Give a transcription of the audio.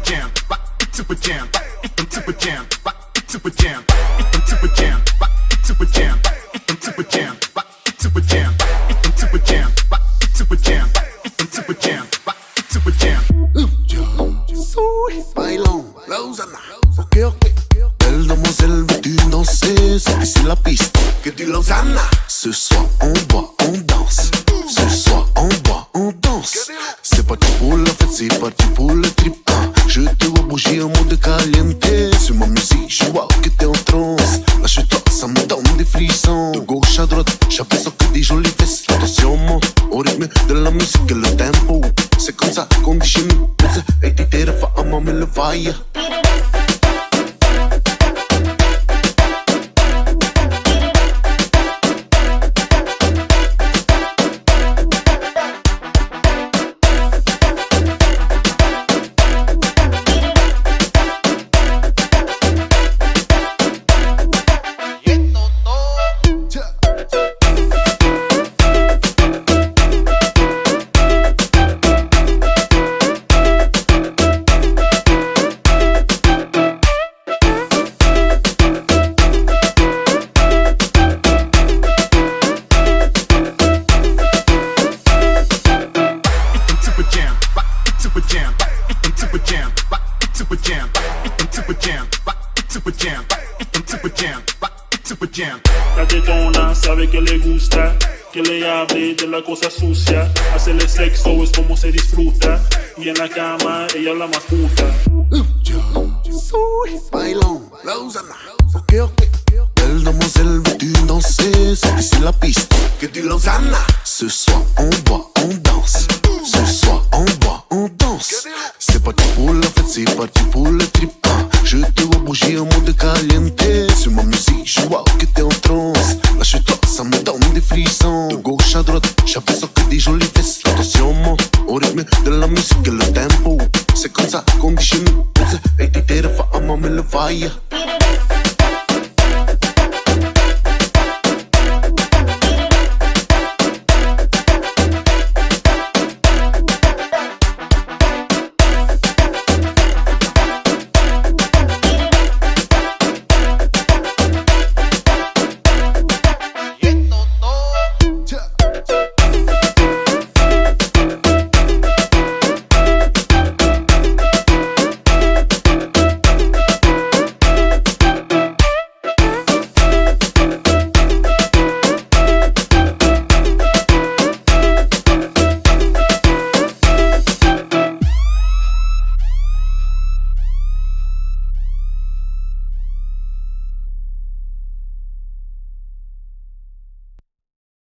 jam, rock it to a jam, into a jam, rock it to a jam, into a jam, rock it to a jam, into a jam, rock it to a jam, into a jam, rock it to a jam, into a jam, rock it to a jam. Bailons, Lausanne, ok ok. Belle demoiselle, veux-tu danser? C'est ici la piste que dit Lausanne. Ce soir on boit, on danse. Ce soir on boit, on danse. C'est parti pour la fête, c'est parti pour le trip. Je te vois bouger en mode caliente. Sur ma musique, je vois que t'es en transe. Lâche-toi, ça me donne des frissons. De gauche à droite, j'aperçois que des jolies fesses. L'attention monte au rythme de la musique et le tempo. C'est comme ça qu'on dit chez nous. Et t'es terrifiant, maman, mais le fire. Raggaetona sabe que le gusta, que le hable de la cosa sucia. Hacerle sexo es como se disfruta, y en la cama ella es la más puta. Bailons, Lausanne, ok ok. Belle demoiselle, veux-tu danser? C'est ici la piste que dit Lausanne. Ce soir on boit, on danse. Ce soir on boit, on danse. C'est parti pour la fête, c'est parti pour le trip. Je te vois bouger en mode caliente.